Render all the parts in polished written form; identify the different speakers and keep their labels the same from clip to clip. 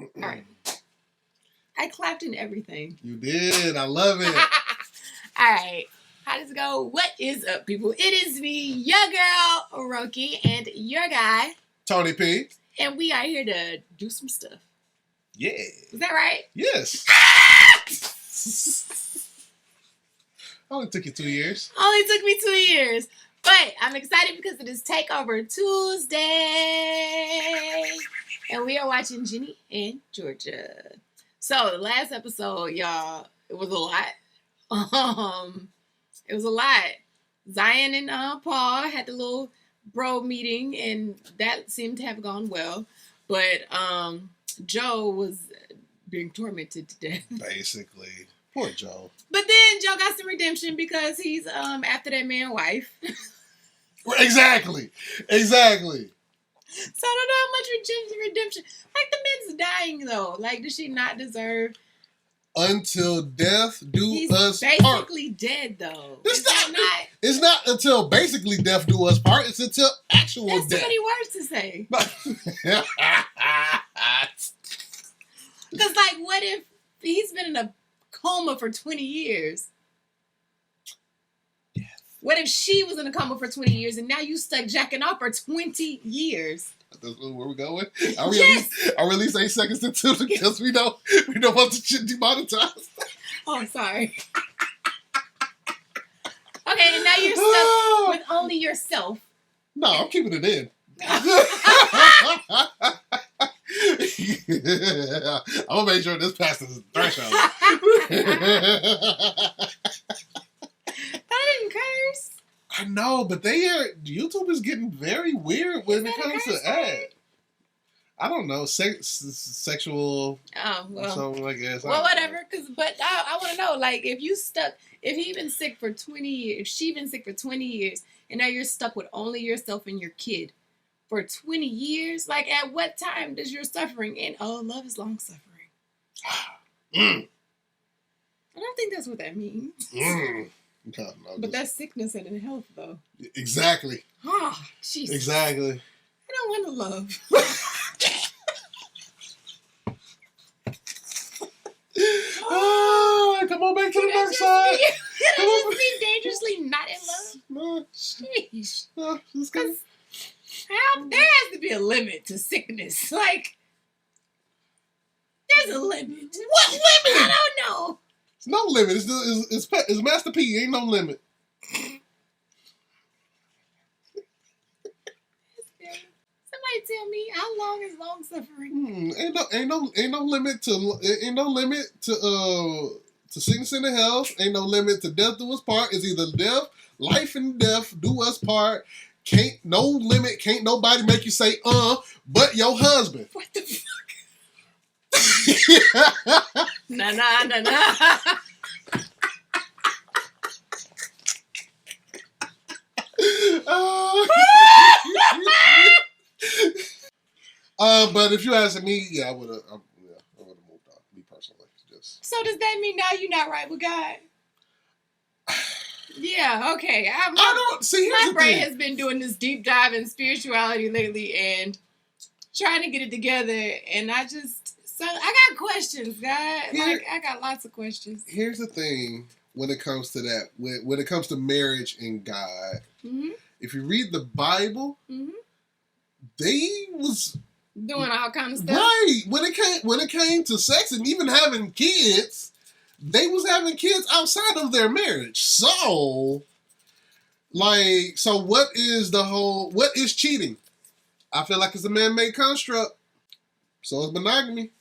Speaker 1: All right. I clapped in everything.
Speaker 2: You did. I love it.
Speaker 1: All right. How does it go? What is up, people? It is me, your girl, Oroki, and your guy,
Speaker 2: TonyP.
Speaker 1: And we are here to do some stuff.
Speaker 2: Yeah.
Speaker 1: Is that right?
Speaker 2: Yes. Only took you 2 years.
Speaker 1: Only took me 2 years. But I'm excited because it is Takeover Tuesday. And we are watching Ginny and Georgia. So the last episode, y'all, it was a lot. It was a lot. Zion and Paul had the little bro meeting, and that seemed to have gone well. But Joe was being tormented to death.
Speaker 2: Basically. Poor Joe.
Speaker 1: But then Joe got some redemption because he's after that man's wife.
Speaker 2: Exactly. Exactly.
Speaker 1: So I don't know how much redemption. Like, the man's dying, though. Like, does she not deserve...
Speaker 2: Until death do
Speaker 1: He's
Speaker 2: us part. He's
Speaker 1: basically dead, though.
Speaker 2: It's not until basically death do us part. It's until actual
Speaker 1: death.
Speaker 2: That's
Speaker 1: too many words to say. Because, like, what if he's been in a coma for 20 years? What if she was in a coma for 20 years and now you stuck jacking off for 20 years?
Speaker 2: That's where we going. I release 8 seconds to 2 because we don't want the shit demonetized.
Speaker 1: Oh, I'm sorry. Okay, and now you're stuck with only yourself.
Speaker 2: No, I'm keeping it in. I'm gonna make sure this passes the threshold.
Speaker 1: I didn't curse.
Speaker 2: I know, but YouTube is getting very weird when it comes to ad. I don't know, sexual.
Speaker 1: Oh well,
Speaker 2: something I guess.
Speaker 1: Well, whatever. But I want to know, like, if he been sick for 20 years, if she been sick for 20 years, and now you're stuck with only yourself and your kid for 20 years, like, at what time does your suffering end? Oh, love is long suffering. I don't think that's what that means.
Speaker 2: No,
Speaker 1: but that's sickness and in health, though.
Speaker 2: Exactly.
Speaker 1: Oh, Jesus.
Speaker 2: Exactly.
Speaker 1: I don't want to love.
Speaker 2: Come on back to the dark side.
Speaker 1: Can I just be dangerously not in love?
Speaker 2: No.
Speaker 1: Sheesh.
Speaker 2: No,
Speaker 1: there has to be a limit to sickness. Like, there's a limit. What limit? I don't know.
Speaker 2: It's no limit. It's Master P. Ain't no limit.
Speaker 1: Somebody tell me, how long is long suffering?
Speaker 2: Ain't no limit to sickness and health. Ain't no limit to death do us part. It's either death, life and death do us part. Can't nobody make you say but your husband.
Speaker 1: What the fuck? Nah.
Speaker 2: But if you ask me, yeah, I would have moved on. Me personally, just.
Speaker 1: So does that mean now you're not right with God? Yeah, okay.
Speaker 2: I don't see.
Speaker 1: My brain has been doing this deep dive in spirituality lately and trying to get it together, and I got questions, guys. I got lots of questions.
Speaker 2: Here's the thing: when it comes to that, when it comes to marriage and God, if you read the Bible, they was
Speaker 1: doing all kinds of stuff.
Speaker 2: Right. When it came to sex and even having kids, they was having kids outside of their marriage. So what is cheating? I feel like it's a man-made construct. So is monogamy.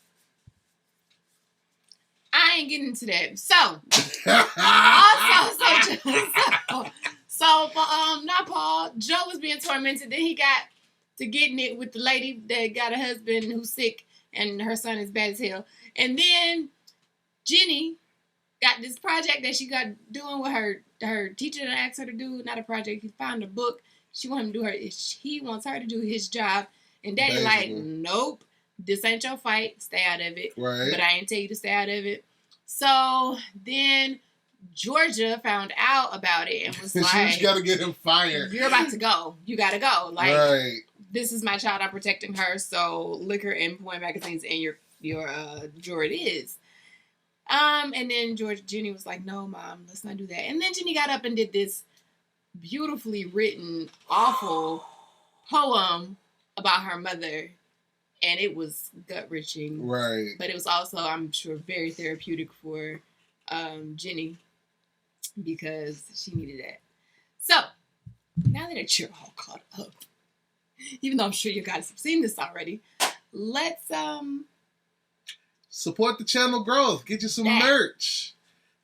Speaker 1: I ain't getting into that. So not Paul. Joe was being tormented. Then he got to getting it with the lady that got a husband who's sick and her son is bad as hell. And then Ginny got this project that she got doing with her teacher that asked her to do. Not a project. He found a book. He wants her to do his job. And Daddy like, nope, this ain't your fight. Stay out of it.
Speaker 2: Right.
Speaker 1: But I ain't tell you to stay out of it. So then Georgia found out about it and was like,
Speaker 2: she's got to get him fired.
Speaker 1: You're about to go. You got to go. Like,
Speaker 2: right.
Speaker 1: This is my child. I'm protecting her. So liquor and porn magazines in your drawer it is. And then Ginny was like, no, Mom, let's not do that. And then Ginny got up and did this beautifully written, awful poem about her mother. And it was gut-wrenching.
Speaker 2: Right.
Speaker 1: But it was also, I'm sure, very therapeutic for Ginny because she needed that. So, now that you're all caught up, even though I'm sure you guys have seen this already, let's
Speaker 2: support the channel growth. Get you some merch.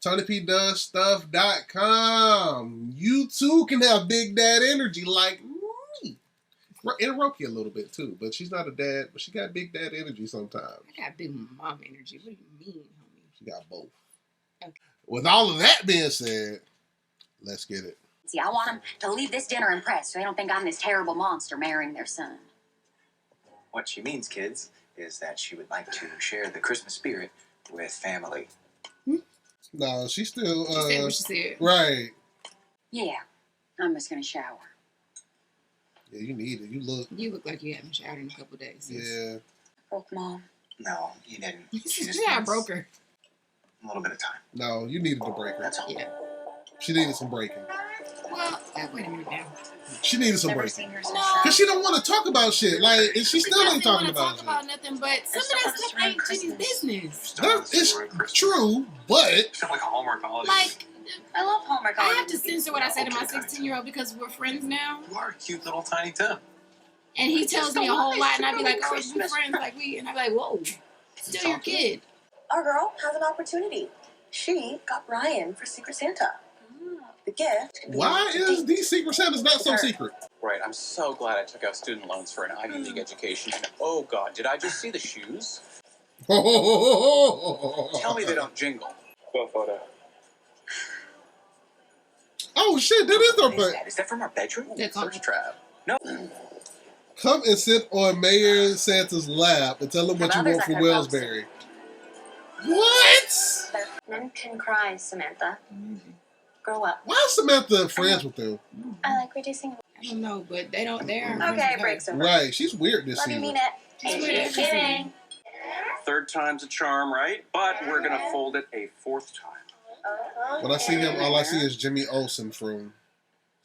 Speaker 2: TonyPDoesStuff.com. You too can have big dad energy like me. And Roki a little bit too, but she's not a dad, but she got big dad energy sometimes.
Speaker 1: I got big mom energy. What do you mean, homie?
Speaker 2: She got both.
Speaker 1: Okay.
Speaker 2: With all of that being said, let's get it.
Speaker 3: See, I want them to leave this dinner impressed so they don't think I'm this terrible monster marrying their son.
Speaker 4: What she means, kids, is that she would like to share the Christmas spirit with family.
Speaker 2: No, she still...
Speaker 1: she said what she said.
Speaker 2: Right.
Speaker 3: Yeah, I'm just going to shower.
Speaker 2: Yeah, you need it. You look
Speaker 1: like you haven't showered in a couple days.
Speaker 2: Yeah.
Speaker 3: Broke Mom.
Speaker 4: No, you didn't. She just
Speaker 1: I broke her.
Speaker 4: A little bit of time.
Speaker 2: No, you needed to break her.
Speaker 4: That's all.
Speaker 1: Yeah.
Speaker 2: She needed some breaking.
Speaker 1: Well, wait a minute now.
Speaker 2: She needed some
Speaker 3: Never
Speaker 2: breaking.
Speaker 3: seen her
Speaker 1: No.
Speaker 2: Because she don't want to talk about shit. Like, and she still ain't talking about
Speaker 1: shit. Nothing, but some of that stuff ain't Ginny's business.
Speaker 2: That is true, but...
Speaker 4: Stuff like a Hallmark holiday.
Speaker 1: Like...
Speaker 3: I love Hallmark.
Speaker 1: I have to censor what I say to my 16-year-old because we're friends now.
Speaker 4: You are a cute little tiny Tim.
Speaker 1: And he tells me a whole lot, and I'd be like, oh, we're friends, like we, and I'd be like, whoa, still your kid.
Speaker 5: Our girl has an opportunity. She got Ryan for Secret Santa. The gift.
Speaker 2: Why is these Secret Santas not so secret?
Speaker 6: Right, I'm so glad I took out student loans for an Ivy League education. And oh God, did I just see the shoes? Tell me they don't jingle.
Speaker 4: Go photo.
Speaker 2: Oh shit, that is our part.
Speaker 4: Is that from our bedroom?
Speaker 6: Search trap.
Speaker 4: No.
Speaker 2: Come and sit on Mayor Santa's lap and tell him what you want for Wellsbury. What?
Speaker 5: Men can cry, Samantha. Grow up.
Speaker 2: Why is Samantha friends with them?
Speaker 5: I like reducing.
Speaker 1: I don't know, but they don't. They aren't.
Speaker 5: Okay, breaks over.
Speaker 2: Right, she's weird this
Speaker 5: Love
Speaker 2: season.
Speaker 5: you, mean it. Ain't she kidding?
Speaker 6: Third time's a charm, right? But we're gonna fold it a fourth time.
Speaker 2: When I see him, all I see is Jimmy Olsen from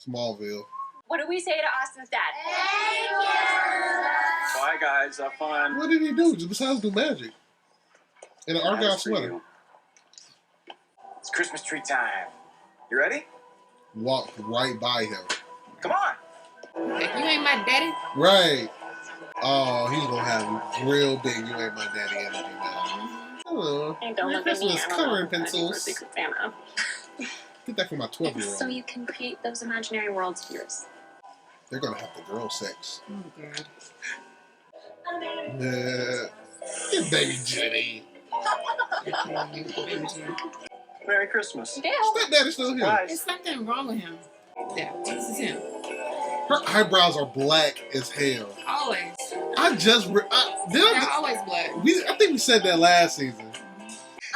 Speaker 2: Smallville.
Speaker 3: What do we say to Austin's dad?
Speaker 6: Bye guys, have fun.
Speaker 2: What did he do besides do magic? In an Argyle sweater.
Speaker 4: It's Christmas tree time. You ready?
Speaker 2: Walked right by him.
Speaker 4: Come on.
Speaker 1: Like, you ain't my daddy.
Speaker 2: Right. Oh, he's gonna have real big "you ain't my daddy" energy now. Oh, Merry Christmas coloring pencils.
Speaker 5: Santa.
Speaker 2: Get that from my 12-year-old.
Speaker 5: So you can create those imaginary worlds of yours.
Speaker 2: They're gonna have the girl sex.
Speaker 1: Oh God.
Speaker 2: Yeah. Get baby Jenny.
Speaker 6: Merry Christmas.
Speaker 2: Stepdaddy's still here.
Speaker 6: Guys.
Speaker 1: There's something wrong with him. Yeah, this is him.
Speaker 2: Her eyebrows are black as hell.
Speaker 1: Always.
Speaker 2: I just
Speaker 1: They're always black.
Speaker 2: I think we said that last season.
Speaker 3: I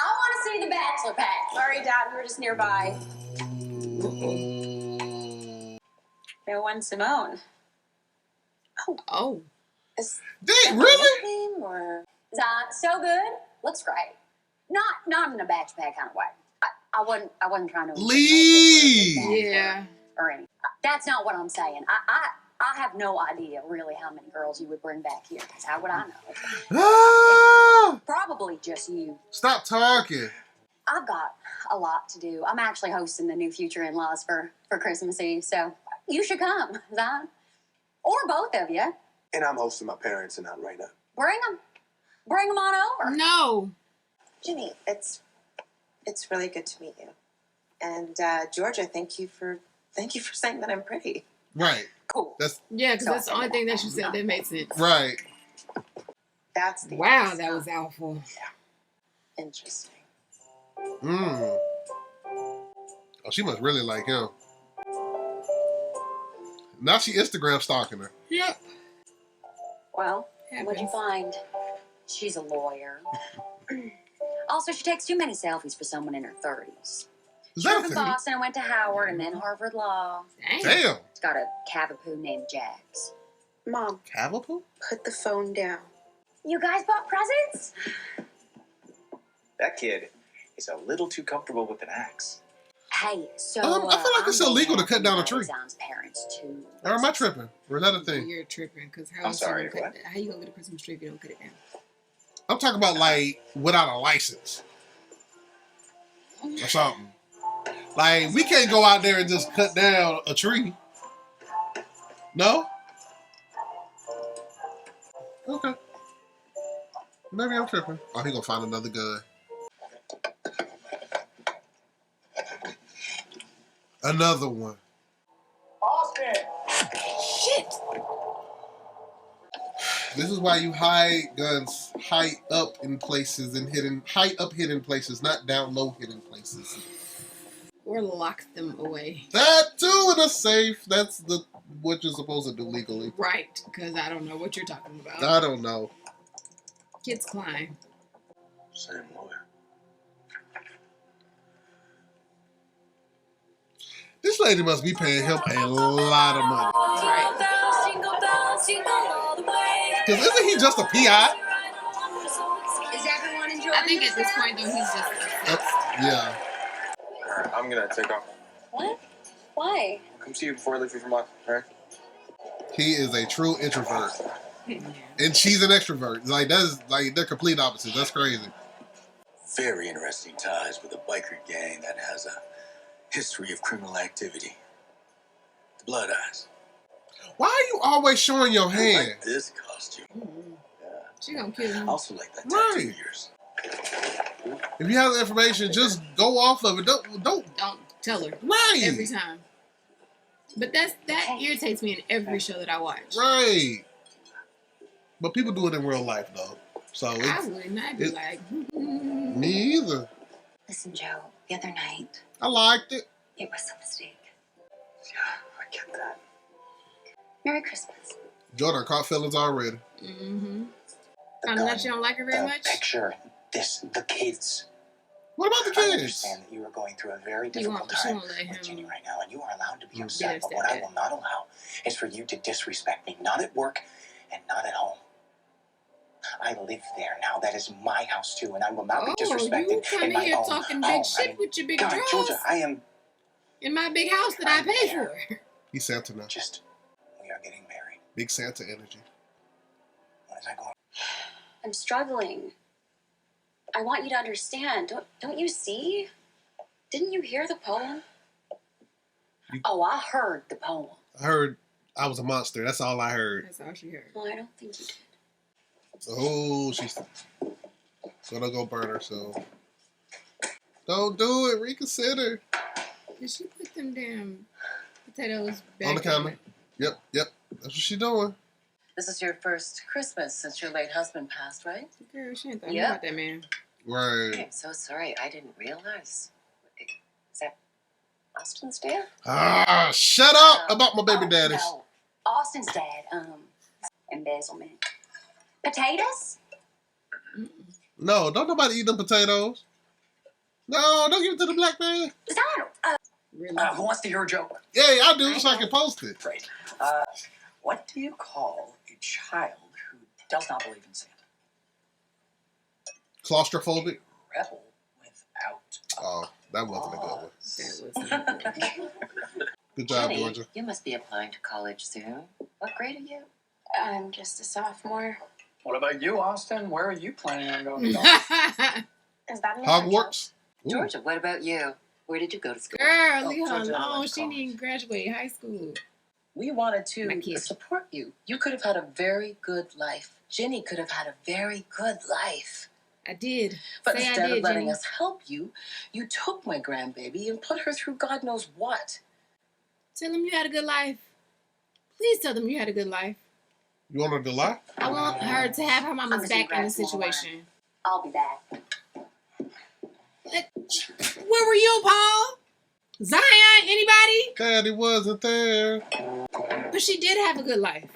Speaker 3: want to see the Bachelor Pad. Sorry, Dad, we were just nearby. No one, Simone.
Speaker 1: Oh.
Speaker 2: Dang, really?
Speaker 3: Him or so good? Looks great. Not in a batch pad kind of way. I wasn't trying to
Speaker 2: Lee.
Speaker 1: Yeah.
Speaker 3: or anything. That's not what I'm saying. I have no idea really how many girls you would bring back here. Because how would I know?
Speaker 2: Ah!
Speaker 3: Probably just you.
Speaker 2: Stop talking.
Speaker 3: I've got a lot to do. I'm actually hosting the new future in-laws for Christmas Eve, so you should come, Zion. Or both of you.
Speaker 7: And I'm hosting my parents and not right now.
Speaker 3: Bring them. Bring them on over.
Speaker 1: No.
Speaker 8: Ginny, it's really good to meet you. And Georgia, thank you for saying that I'm pretty.
Speaker 2: Right.
Speaker 3: Cool.
Speaker 1: Yeah, because that's the only thing that you said that made sense.
Speaker 2: Right.
Speaker 8: That's the
Speaker 1: Wow,
Speaker 8: answer.
Speaker 1: that was awful.
Speaker 8: Interesting.
Speaker 2: Oh, she must really like him. Now she Instagram stalking her.
Speaker 1: Yep.
Speaker 3: Well, what'd you find? She's a lawyer. Also, she takes too many selfies for someone in her 30s.
Speaker 2: Is
Speaker 3: She
Speaker 2: that
Speaker 3: was
Speaker 2: a
Speaker 3: in
Speaker 2: thing?
Speaker 3: Boston and went to Howard and then Harvard Law.
Speaker 2: Damn.
Speaker 3: She's got a cavapoo named Jags.
Speaker 8: Mom,
Speaker 2: Cavapoo?
Speaker 8: put the phone down.
Speaker 3: You guys bought presents?
Speaker 4: That kid is a little too comfortable with an axe.
Speaker 3: Hey, so
Speaker 2: I feel like it's illegal to cut down a tree.
Speaker 3: Zion's parents too.
Speaker 2: Or am I tripping? Or is that a thing?
Speaker 1: You're tripping because
Speaker 4: I'm sorry,
Speaker 1: how you gonna get a Christmas tree if you don't cut it down?
Speaker 2: I'm talking about like without a license or something. Like we can't go out there and just cut down a tree. No? Okay. Maybe I'm tripping. Oh, he gonna find another gun. Another one.
Speaker 4: Austin!
Speaker 1: Shit!
Speaker 2: This is why you hide guns high up in places and high up hidden places, not down low hidden places.
Speaker 1: Or lock them away.
Speaker 2: That too in a safe. That's what you're supposed to do legally.
Speaker 1: Right, because I don't know what you're talking about.
Speaker 2: I don't know.
Speaker 1: Kids climb.
Speaker 7: Same lawyer.
Speaker 2: This lady must be paying him a lot of money. Because isn't he just a PI?
Speaker 3: Is everyone enjoying?
Speaker 1: I think at this point though he's just
Speaker 2: Yeah.
Speaker 9: Alright, I'm gonna take off.
Speaker 3: What? Why?
Speaker 9: I'll come see you before I leave for lunch, alright?
Speaker 2: He is a true introvert. And she's an extrovert. Like that's like they're complete opposites. That's crazy.
Speaker 10: Very interesting ties with a biker gang that has a history of criminal activity. The Blood Eyes.
Speaker 2: Why are you always showing your
Speaker 10: I
Speaker 2: hand?
Speaker 10: like this costume.
Speaker 1: she gonna kill
Speaker 10: I
Speaker 1: him.
Speaker 10: also like that
Speaker 2: Right.
Speaker 10: tattoo of yours.
Speaker 2: If you have the information, just go off of it. Don't
Speaker 1: Don't tell her
Speaker 2: right.
Speaker 1: every time. But that irritates me in every show that I watch.
Speaker 2: Right. But people do it in real life though. So
Speaker 1: I
Speaker 2: it's
Speaker 1: wouldn't. I'd be like,
Speaker 2: me either.
Speaker 3: Listen, Joe. The other night,
Speaker 2: I liked it.
Speaker 3: it was a mistake.
Speaker 4: Yeah, I get that.
Speaker 3: Merry Christmas.
Speaker 2: Jordan caught feelings already.
Speaker 1: mm-hmm.
Speaker 4: The
Speaker 1: Found out
Speaker 4: gun,
Speaker 1: you don't like her very
Speaker 4: the
Speaker 1: much.
Speaker 4: picture, the kids.
Speaker 2: What about the
Speaker 4: I
Speaker 2: kids?
Speaker 4: understand that you are going through a very
Speaker 1: She
Speaker 4: difficult
Speaker 1: won't
Speaker 4: time
Speaker 1: let him.
Speaker 4: with Ginny right now, and you are allowed to be
Speaker 1: Be
Speaker 4: upset. But what
Speaker 1: upset,
Speaker 4: I will not allow is for you to disrespect me, not at work and not at home. I live there now. That is my house too, and I will not be disrespected
Speaker 1: you
Speaker 4: in
Speaker 1: coming
Speaker 4: my
Speaker 1: here
Speaker 4: own
Speaker 1: talking
Speaker 4: home.
Speaker 1: big shit with your big
Speaker 4: God,
Speaker 1: draws
Speaker 4: Georgia, I am
Speaker 1: in my big house that I pay for.
Speaker 2: He's Santa now.
Speaker 4: just. We are getting married.
Speaker 2: Big Santa energy.
Speaker 4: What is that going?
Speaker 3: I'm struggling. I want you to understand. Don't you see? Didn't you hear the poem? Oh, I heard the poem.
Speaker 2: I heard I was a monster. That's all I heard.
Speaker 1: That's all she heard.
Speaker 3: Well, I don't think you did.
Speaker 2: Oh, she's gonna go burn herself. Don't do it. Reconsider.
Speaker 1: Did she put them damn potatoes back
Speaker 2: On the counter. Yep. That's what she doing.
Speaker 11: This is your first Christmas since your late husband passed, right?
Speaker 1: Girl, she ain't thought
Speaker 11: Yeah.
Speaker 1: about that man.
Speaker 2: Right.
Speaker 11: I'm so sorry. I didn't realize. Is that Austin's dad?
Speaker 2: Ah, shut up about my baby daddies.
Speaker 3: No. Austin's dad, embezzlement. Potatoes?
Speaker 2: No, don't nobody eat them potatoes. No, don't give it to the black man.
Speaker 3: Is that
Speaker 1: Really?
Speaker 4: Who wants to hear a joke?
Speaker 2: Yeah, I do, so I can post it.
Speaker 4: Great. What do you call a child who does not believe in Santa?
Speaker 2: Claustrophobic.
Speaker 4: Rebel without.
Speaker 2: Oh, that wasn't a good one.
Speaker 1: That was
Speaker 2: Good job,
Speaker 11: Jenny,
Speaker 2: Georgia.
Speaker 11: you must be applying to college soon. What grade are you?
Speaker 3: I'm just a sophomore.
Speaker 6: What about you, Austin? Where are you planning on going to college?
Speaker 3: Is that an
Speaker 2: Hogwarts. Ooh.
Speaker 11: Georgia, what about you? Where did you go to school?
Speaker 1: Girl, leave her
Speaker 6: Georgia, I
Speaker 1: alone.
Speaker 6: went to
Speaker 1: She
Speaker 6: college.
Speaker 1: didn't graduate high school.
Speaker 11: We wanted
Speaker 1: My
Speaker 11: to
Speaker 1: kid.
Speaker 11: support you. You could have had a very good life. Ginny could have had a very good life.
Speaker 1: I did.
Speaker 11: But
Speaker 1: Say I
Speaker 11: instead
Speaker 1: did,
Speaker 11: of letting
Speaker 1: Jenny.
Speaker 11: us help you, you took my grandbaby and put her through God knows what.
Speaker 1: Tell them you had a good life. Please tell them you had a good life.
Speaker 2: You want her to lie?
Speaker 1: I want her to have her mama's
Speaker 3: I'm
Speaker 1: back in
Speaker 3: gonna
Speaker 1: the
Speaker 3: grab some more
Speaker 1: situation.
Speaker 3: I'll be back.
Speaker 1: Where were you, Paul? Zion? Anybody?
Speaker 2: Daddy wasn't there.
Speaker 1: But she did have a good life.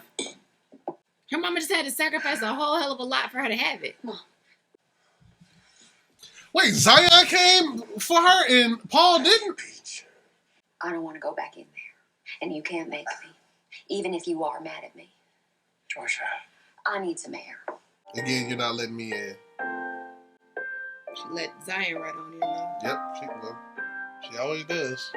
Speaker 1: Her mama just had to sacrifice a whole hell of a lot for her to have it.
Speaker 2: Wait, Zion came for her and Paul didn't?
Speaker 3: I don't want to go back in there. And you can't make me. Even if you are mad at me.
Speaker 4: Georgia.
Speaker 3: I need some air.
Speaker 2: Again, you're not letting me in.
Speaker 1: She let Zion write on here though.
Speaker 2: Yep, she will. She always does.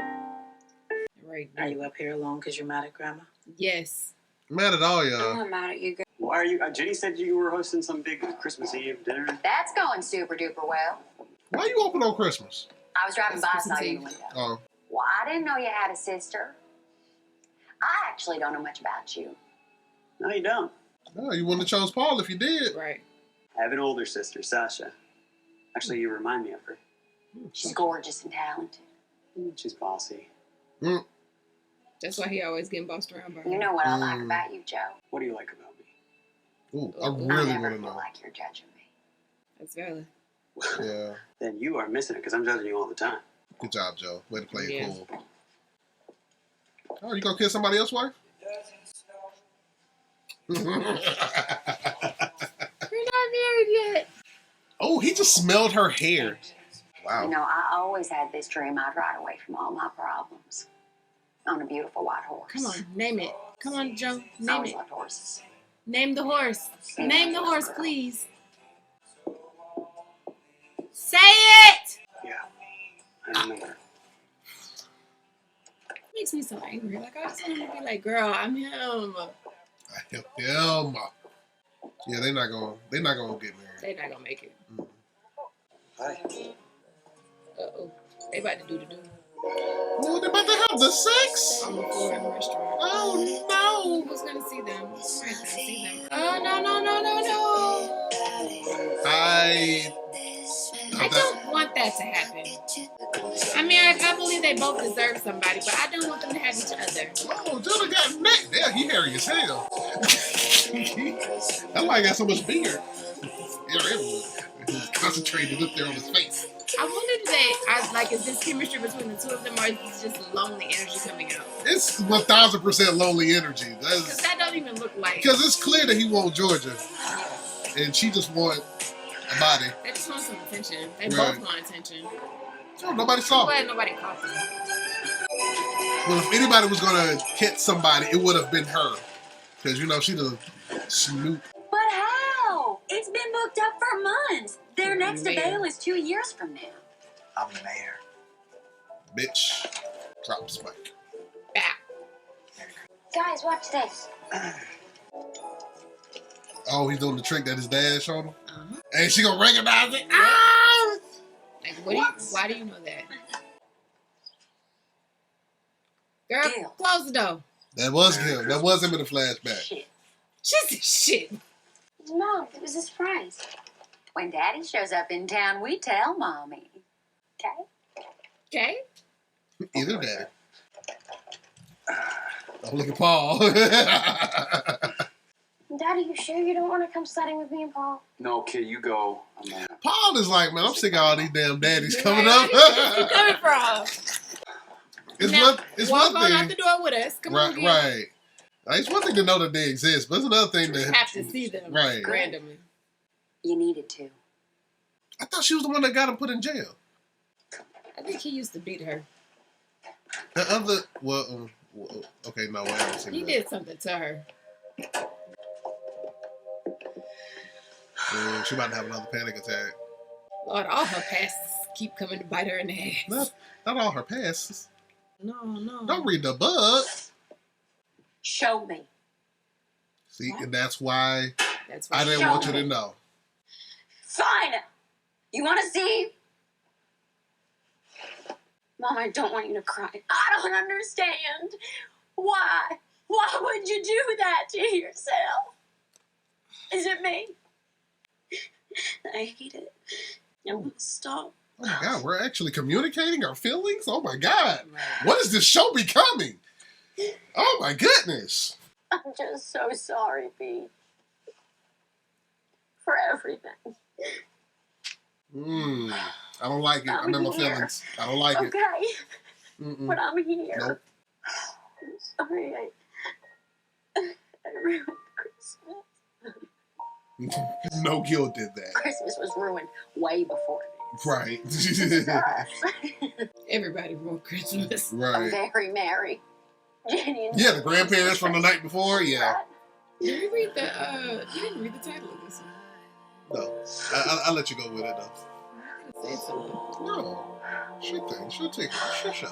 Speaker 1: Right.
Speaker 11: Are you up here alone because you're mad at Grandma?
Speaker 1: Yes.
Speaker 2: Mad at all
Speaker 3: I'm
Speaker 2: y'all.
Speaker 3: not mad at you.
Speaker 12: Why are you? Jenny said you were hosting some big Christmas Eve dinner.
Speaker 3: That's going super duper well.
Speaker 2: Why you open on Christmas?
Speaker 3: I was driving by,
Speaker 1: That's
Speaker 3: saw you in the
Speaker 1: Christmas
Speaker 3: window.
Speaker 2: Oh.
Speaker 3: Well, I didn't know you had a sister. I actually don't know much about you.
Speaker 12: No, you don't.
Speaker 2: No, you wouldn't have chose Paul if you did.
Speaker 1: Right.
Speaker 12: I have an older sister, Sasha. Actually, you remind me of her.
Speaker 3: She's gorgeous and talented.
Speaker 12: She's bossy.
Speaker 2: Mm.
Speaker 1: That's why he always getting bossed around by her.
Speaker 3: You know what I like about you, Joe.
Speaker 12: What do you like about me?
Speaker 2: Ooh, I
Speaker 1: I
Speaker 2: really
Speaker 3: I never
Speaker 2: want to
Speaker 3: feel
Speaker 2: know.
Speaker 3: like you're judging me.
Speaker 1: That's valid.
Speaker 2: Yeah.
Speaker 12: Then you are missing it because I'm judging you all the time.
Speaker 2: Good job, Joe. Way to play it
Speaker 1: Yeah.
Speaker 2: cool. Oh, you gonna kiss somebody else's wife?
Speaker 1: We're not married yet.
Speaker 2: Oh, he just smelled her hair. Wow.
Speaker 3: You know, I always had this dream I'd ride away from all my problems on a beautiful white horse.
Speaker 1: Come on, name it. Come on, Joe.
Speaker 3: I
Speaker 1: Name
Speaker 3: always
Speaker 1: it.
Speaker 3: loved horses.
Speaker 1: Name the horse. Name the horse, please. Say it!
Speaker 12: Yeah, I remember.
Speaker 1: Makes me so angry. Like, I just want him to be like, girl, I'm him.
Speaker 2: I helped them. Yeah, they're not gonna get married.
Speaker 1: They not gonna make it.
Speaker 12: Hi.
Speaker 1: Uh-oh. They about to do the do.
Speaker 2: Oh, they're about to have the sex?
Speaker 1: On the floor in the restaurant.
Speaker 2: Oh, no.
Speaker 1: Who's gonna see them? Somebody's gonna see them. Oh, no. I don't want that to happen. I mean, I believe they both deserve somebody, but I don't want them to have each other.
Speaker 2: Oh, Jonah got neck. Yeah, he hairy as hell. That's why he got so much beard. Hair everywhere. He's concentrated up there on his face.
Speaker 1: I wonder is this chemistry between the two of them, or is this just lonely energy coming out?
Speaker 2: It's 1,000% lonely energy.
Speaker 1: Because that don't even look like.
Speaker 2: Because it's clear that he wants Georgia, and she just want a body.
Speaker 1: They just want some attention. They
Speaker 2: Right.
Speaker 1: both want attention.
Speaker 2: Oh, nobody saw
Speaker 1: I'm glad
Speaker 2: it.
Speaker 1: nobody caught them.
Speaker 2: Well, if anybody was gonna catch somebody, it would have been her, because you know she the snoop.
Speaker 3: But how? It's been booked up for months. Their next
Speaker 1: Man.
Speaker 3: avail is 2 years from now.
Speaker 10: I'm the mayor.
Speaker 2: Bitch. Drop the spike.
Speaker 1: Bow.
Speaker 3: Guys, watch this.
Speaker 2: Oh, he's doing the trick that his dad showed him.
Speaker 1: Uh-huh.
Speaker 2: And she gonna recognize it.
Speaker 1: Ah! Like, why do you know that? Girl,
Speaker 3: Deal.
Speaker 1: close the door.
Speaker 2: That was him. That was him in the flashback.
Speaker 3: Shit.
Speaker 1: Just shit.
Speaker 3: Mom, it was a surprise. When Daddy shows up in town, we tell Mommy. Okay?
Speaker 1: Okay?
Speaker 2: Either daddy. Oh, look at Paul.
Speaker 3: Daddy, you sure you don't want to come sledding with me and Paul?
Speaker 12: No, kid, you go.
Speaker 2: Paul is like, man, I'm sick of all these damn daddies coming up.
Speaker 1: Where you coming from?
Speaker 2: It's
Speaker 1: Now,
Speaker 2: one
Speaker 1: walk on out
Speaker 2: thing.
Speaker 1: the door with us. Come on,
Speaker 2: Right, right. Like, it's one thing to know that they exist, but it's another thing
Speaker 1: You
Speaker 2: to
Speaker 1: have to see them
Speaker 2: Right.
Speaker 1: randomly.
Speaker 3: You needed to.
Speaker 2: I thought she was the one that got him put in jail.
Speaker 1: I think he used to beat her.
Speaker 2: The other, okay, no, I haven't seen
Speaker 1: He
Speaker 2: that.
Speaker 1: did something to her.
Speaker 2: She about to have another panic attack.
Speaker 1: Lord, all her pasts keep coming to bite her in the ass.
Speaker 2: Not all her passes.
Speaker 1: No.
Speaker 2: Don't read the book.
Speaker 3: Show me.
Speaker 2: See, and that's why
Speaker 1: That's
Speaker 2: I
Speaker 1: what
Speaker 2: didn't want you to know.
Speaker 3: Fine. You want to see? Mom, I don't want you to cry. I don't understand. Why? Why would you do that to yourself? Is it me? I hate it. I want to stop.
Speaker 2: Oh my God, we're actually communicating our feelings? Oh my God.
Speaker 1: Right.
Speaker 2: What is this show becoming? Oh my goodness.
Speaker 3: I'm just so sorry, Pete. For everything.
Speaker 2: I don't like it. I remember
Speaker 3: here.
Speaker 2: feelings. I don't like it.
Speaker 3: Okay.
Speaker 2: Mm-mm.
Speaker 3: But I'm here.
Speaker 2: Nope.
Speaker 3: I'm sorry. I ruined Christmas.
Speaker 2: No guilt did that.
Speaker 3: Christmas was ruined way before this.
Speaker 2: Right.
Speaker 1: Everybody ruined Christmas.
Speaker 3: I'm
Speaker 2: Right.
Speaker 3: very merry. Ginny and
Speaker 2: Yeah, the grandparents from the night before. Yeah.
Speaker 1: Did you read the? You didn't read the title of this one.
Speaker 2: No, I'll let you go with it though.
Speaker 1: Say something.
Speaker 2: No. She'll take it. She'll show.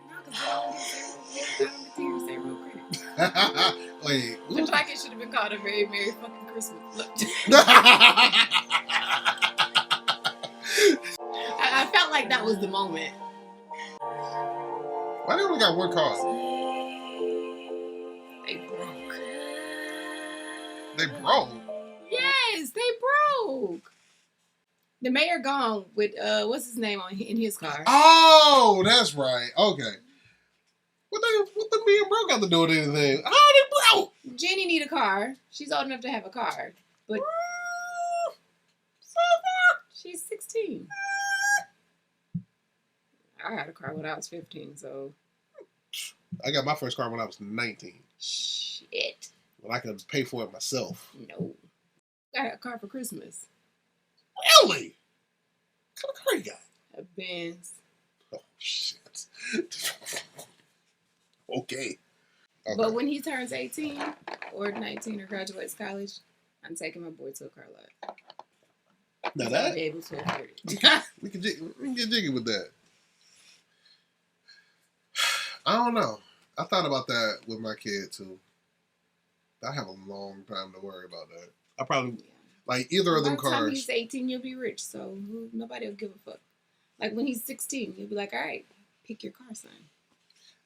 Speaker 1: No, because I don't get to hear say real credit.
Speaker 2: Wait.
Speaker 1: Looks like it should have been called a very Merry fucking Christmas. Look. I felt like that was the moment.
Speaker 2: Why they only got one card?
Speaker 1: They broke.
Speaker 2: They broke?
Speaker 1: Yes, they broke. The mayor gone with what's his name in his car.
Speaker 2: Oh, that's right. Okay. What the me and bro got to do with anything? How they broke?
Speaker 1: Ginny need a car. She's old enough to have a car, but she's 16. I had a car when I was 15, so.
Speaker 2: I got my first car when I was 19.
Speaker 1: Shit.
Speaker 2: When I could pay for it myself.
Speaker 1: No. I got a car for Christmas.
Speaker 2: Really? What kind of car you got?
Speaker 1: A Benz.
Speaker 2: Oh, shit. Okay.
Speaker 1: But when he turns 18 or 19 or graduates college, I'm taking my boy to a car lot.
Speaker 2: Now that?
Speaker 1: I'll be able to afford it.
Speaker 2: we can get jiggy with that. I don't know. I thought about that with my kid too. I have a long time to worry about that. I probably like either of them
Speaker 1: By the time
Speaker 2: cars.
Speaker 1: he's 18, you'll be rich, so nobody will give a fuck. Like when he's 16, you'll be like, all right, pick your car, son.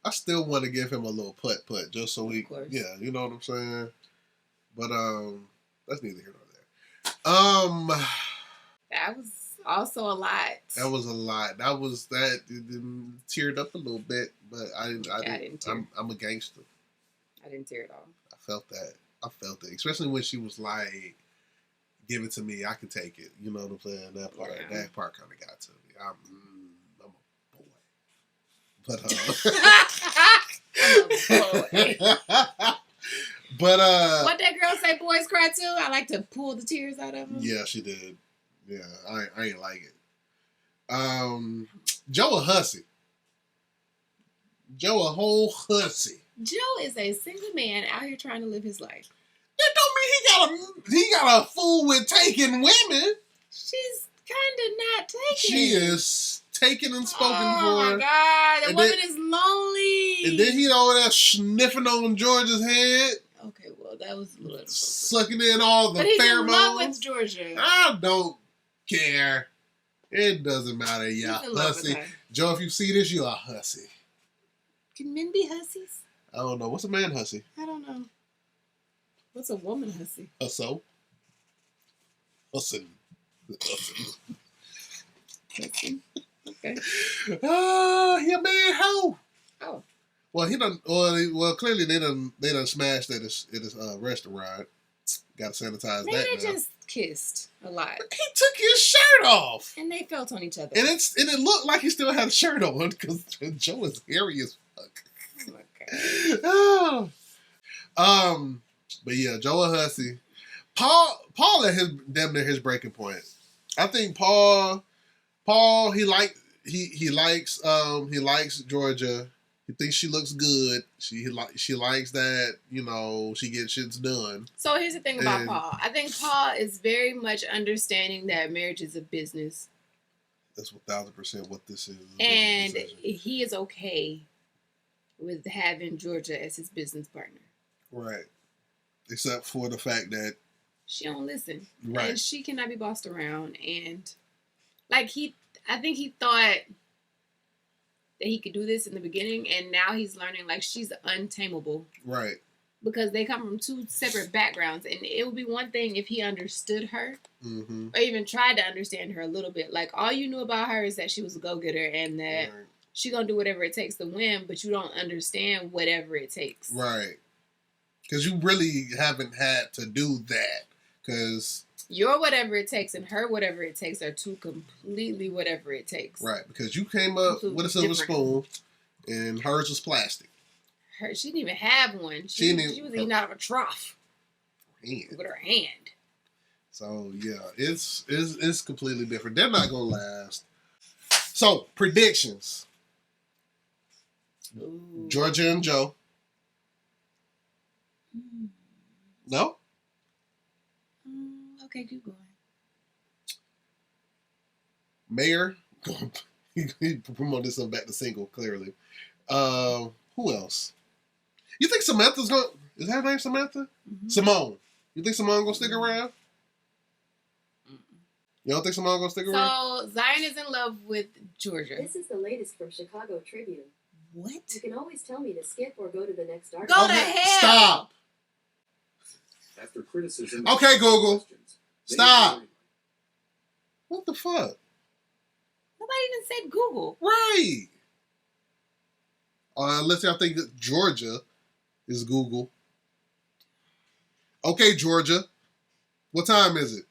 Speaker 2: I still want to give him a little putt just so he, yeah, you know what I'm saying. But that's neither here nor there.
Speaker 1: That was also a lot.
Speaker 2: That was a lot. That was that. It teared up a little bit, but I didn't. I'm a gangster.
Speaker 1: I didn't tear it off.
Speaker 2: I felt that. I felt it, especially when she was like, "Give it to me. I can take it." You know what I'm saying? That part. Yeah. That part kind of got to me. I'm a boy. But
Speaker 1: what that girl say? Boys cry too. I like to pull the tears out of them.
Speaker 2: Yeah, she did. Yeah, I ain't like it. Joe a hussy. Joe a whole hussy.
Speaker 1: Joe is a single man out here trying to live his life.
Speaker 2: That don't mean he got a fool with taking women.
Speaker 1: She's kind of not taking.
Speaker 2: She is taken and spoken for.
Speaker 1: Oh my God, the woman is lonely.
Speaker 2: And then he over there sniffing on Georgia's head.
Speaker 1: Okay, well that was a little inappropriate.
Speaker 2: Sucking in all the pheromones.
Speaker 1: But he's in love with Georgia.
Speaker 2: I don't care. It doesn't matter. Yeah, hussy. Joe, if you see this, you're a hussy.
Speaker 1: Can men be hussies?
Speaker 2: I don't know. What's a man hussy?
Speaker 1: I don't know. What's a woman hussy?
Speaker 2: Husso. Hussin.
Speaker 1: Okay.
Speaker 2: He a man hoe.
Speaker 1: Oh.
Speaker 2: Well, he done. Well, clearly they done smashed at his restaurant. Got to sanitize
Speaker 1: Maybe
Speaker 2: that.
Speaker 1: They just kissed a lot.
Speaker 2: He took his shirt off,
Speaker 1: and they felt on each other.
Speaker 2: And it looked like he still had a shirt on because Joe is hairy as fuck. Oh, but yeah, Joe a hussy. Paul at damn near his breaking point. I think Paul he likes Georgia. He thinks she looks good. She likes that, you know, she gets shits done.
Speaker 1: So here's the thing about Paul. I think Paul is very much understanding that marriage is a business.
Speaker 2: That's 1,000% what this is.
Speaker 1: And he is okay with having Georgia as his business partner.
Speaker 2: Right. Except for the fact that
Speaker 1: she don't listen.
Speaker 2: Right.
Speaker 1: And she cannot be bossed around. And I think he thought that he could do this in the beginning, and now he's learning like she's untamable.
Speaker 2: Right.
Speaker 1: Because they come from two separate backgrounds, and it would be one thing if he understood her, or even tried to understand her a little bit. Like all you knew about her is that she was a go-getter and that she gonna do whatever it takes to win, but you don't understand whatever it takes.
Speaker 2: Right. Because you really haven't had to do that. Because
Speaker 1: your whatever it takes and her whatever it takes are two completely whatever it takes.
Speaker 2: Right, because you came up with a silver spoon and hers was plastic.
Speaker 1: She didn't even have one. She was eating out of a trough with her hand.
Speaker 2: So yeah, it's completely different. They're not gonna last. So predictions. Ooh. Georgia and Joe. No?
Speaker 1: Okay, keep going.
Speaker 2: Mayor. He promoted himself back to single, clearly. Who else? You think Samantha's going to... Is her name Samantha? Mm-hmm. Simone. You think Simone going to stick around? You don't think Simone going to stick around?
Speaker 1: So, Zion is in love with Georgia.
Speaker 13: This is the latest from Chicago Tribune.
Speaker 1: What?
Speaker 13: You can always tell me to skip or go to the next article.
Speaker 1: Go to hell!
Speaker 2: Stop!
Speaker 14: After criticism...
Speaker 2: Okay, Google. Stop! What the fuck?
Speaker 1: Nobody even said Google.
Speaker 2: Right. Unless y'all think that Georgia is Google. Okay, Georgia. What time is it?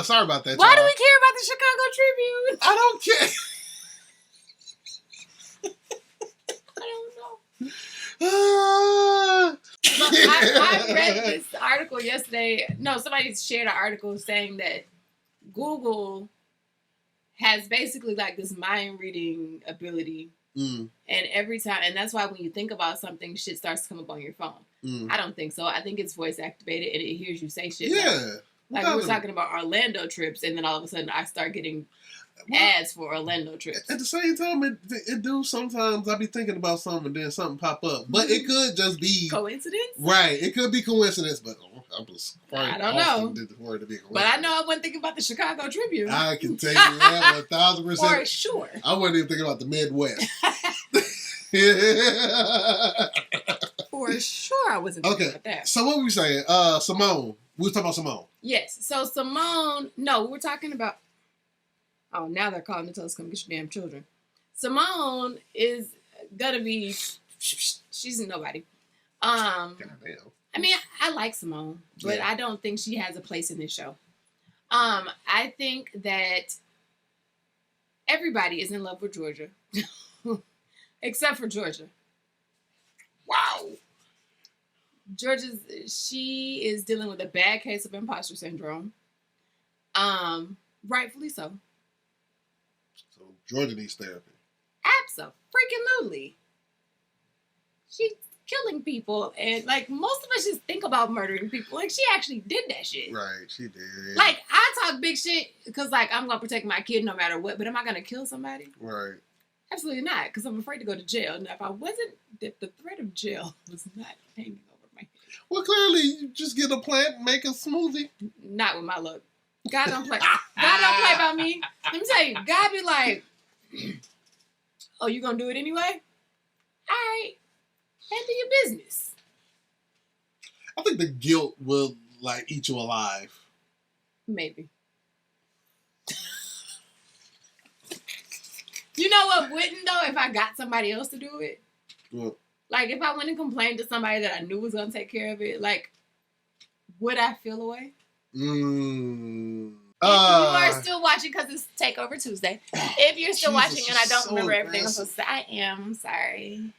Speaker 2: Sorry about that.
Speaker 1: Why
Speaker 2: y'all.
Speaker 1: do we care about the Chicago Tribune?
Speaker 2: I don't care.
Speaker 1: I don't know. I read this article yesterday. No, somebody shared an article saying that Google has basically like this mind reading ability. And every time, and that's why when you think about something, shit starts to come up on your phone. I don't think so. I think it's voice activated and it hears you say shit.
Speaker 2: Yeah.
Speaker 1: Like we were talking about Orlando trips, and then all of a sudden I start getting ads for Orlando trips.
Speaker 2: At the same time, it do sometimes I be thinking about something and then something pop up. But it could just be...
Speaker 1: Coincidence?
Speaker 2: Right. It could be coincidence, but I'm just...
Speaker 1: I don't know. But I know I wasn't thinking about the Chicago Tribune.
Speaker 2: I can tell you that 1,000%.
Speaker 1: For sure.
Speaker 2: I wasn't even thinking about the Midwest.
Speaker 1: For sure I wasn't thinking about that.
Speaker 2: So what were we saying? Simone. We were talking about Simone.
Speaker 1: Yes. So Simone... No, we were talking about... Oh, now they're calling to tell us come get your damn children. Simone is gonna be... She's nobody. I mean, I like Simone, but I don't think she has a place in this show. I think that everybody is in love with Georgia. Except for Georgia. Wow. She is dealing with a bad case of imposter syndrome. Rightfully so.
Speaker 2: So Georgia needs therapy.
Speaker 1: Abso-freaking-lutely. She's killing people, and like most of us just think about murdering people. Like she actually did that shit.
Speaker 2: Right, she did.
Speaker 1: Like I talk big shit because like I'm gonna protect my kid no matter what. But am I gonna kill somebody?
Speaker 2: Right.
Speaker 1: Absolutely not, because I'm afraid to go to jail. Now, if I wasn't, if the threat of jail was not hanging over my head.
Speaker 2: Well, clearly, you just get a plant and make a smoothie.
Speaker 1: Not with my luck. God don't play. God don't play about me. Let me tell you, God be like, oh, you gonna do it anyway? All right. Handle your business.
Speaker 2: I think the guilt will, like, eat you alive.
Speaker 1: Maybe. You know what wouldn't, though, if I got somebody else to do it?
Speaker 2: What?
Speaker 1: Like, if I went and complained to somebody that I knew was going to take care of it, like, would I feel away? If you are still watching, because it's Takeover Tuesday, if you're still watching and I don't remember everything I'm supposed to say, I am sorry.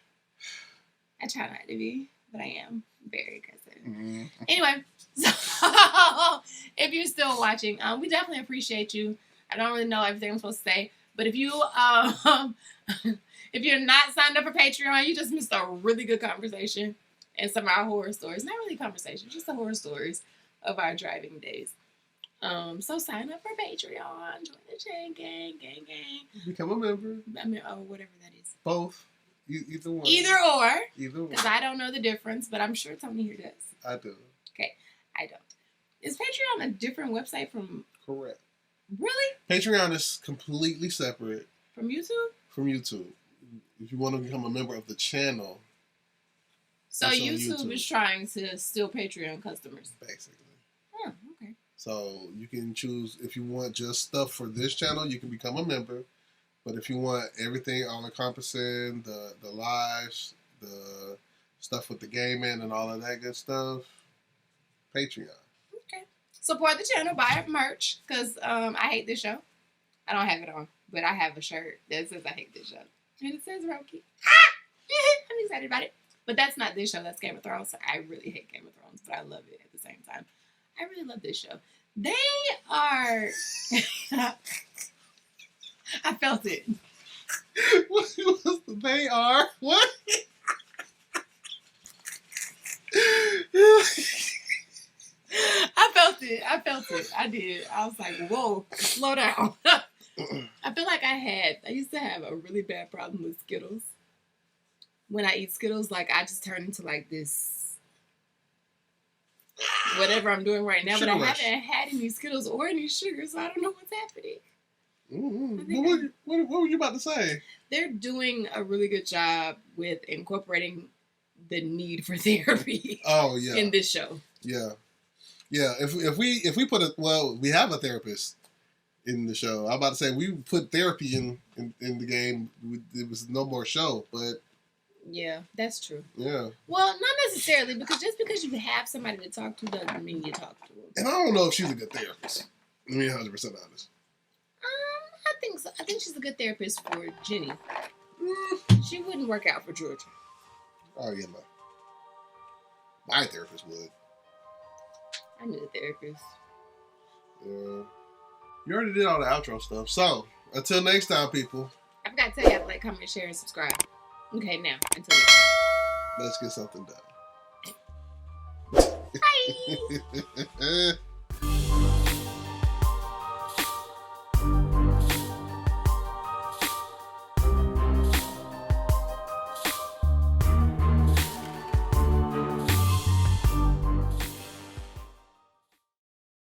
Speaker 1: I try not to be, but I am very aggressive. Mm-hmm. Anyway, so if you're still watching, we definitely appreciate you. I don't really know everything I'm supposed to say, but if you if you're not signed up for Patreon, you just missed a really good conversation and some of our horror stories. Not really conversations, just the horror stories of our driving days. So sign up for Patreon, join the chain gang.
Speaker 2: Become a member.
Speaker 1: Whatever that is.
Speaker 2: Both. Either one.
Speaker 1: Either or.
Speaker 2: Either one.
Speaker 1: Because I don't know the difference, but I'm sure Tony here does.
Speaker 2: I do.
Speaker 1: Okay, I don't. Is Patreon a different website from...
Speaker 2: Correct.
Speaker 1: Really?
Speaker 2: Patreon is completely separate.
Speaker 1: From YouTube?
Speaker 2: From YouTube. If you want to become a member of the channel.
Speaker 1: So YouTube is trying to steal Patreon customers.
Speaker 2: Basically.
Speaker 1: Oh, okay.
Speaker 2: So you can choose, if you want just stuff for this channel, you can become a member. But if you want everything all-encompassing, the lives, the stuff with the gaming and all of that good stuff, Patreon.
Speaker 1: Okay. Support the channel, buy merch, because I hate this show. I don't have it on, but I have a shirt that says I hate this show. And it says Roki. I'm excited about it. But that's not this show, that's Game of Thrones. So I really hate Game of Thrones, but I love it at the same time. I really love this show. They are... I felt it.
Speaker 2: They are? What?
Speaker 1: it. I did. I was like, whoa, slow down. I feel like I used to have a really bad problem with Skittles. When I eat Skittles, like I just turn into like this, whatever I'm doing right now.
Speaker 2: Sugar
Speaker 1: but I
Speaker 2: rush.
Speaker 1: haven't had any Skittles or any sugar, so I don't know what's happening.
Speaker 2: What were you about to say?
Speaker 1: They're doing a really good job with incorporating the need for therapy.
Speaker 2: Oh yeah.
Speaker 1: In this show.
Speaker 2: Yeah. Yeah. If we put it, well, we have a therapist in the show. I'm about to say we put therapy in the game. It was no more show, but
Speaker 1: yeah, that's true.
Speaker 2: Yeah.
Speaker 1: Well, not necessarily, because just because you have somebody to talk to doesn't mean you talk to them.
Speaker 2: And I don't know if she's a good therapist. To be 100% honest.
Speaker 1: I think so. I think she's a good therapist for Ginny. She wouldn't work out for Georgia.
Speaker 2: Oh yeah, my therapist would.
Speaker 1: I need a therapist.
Speaker 2: Yeah. You already did all the outro stuff. So until next time, people.
Speaker 1: I forgot to tell you how to like, comment, share, and subscribe. Okay, now until next time.
Speaker 2: Let's get something done.
Speaker 1: Bye.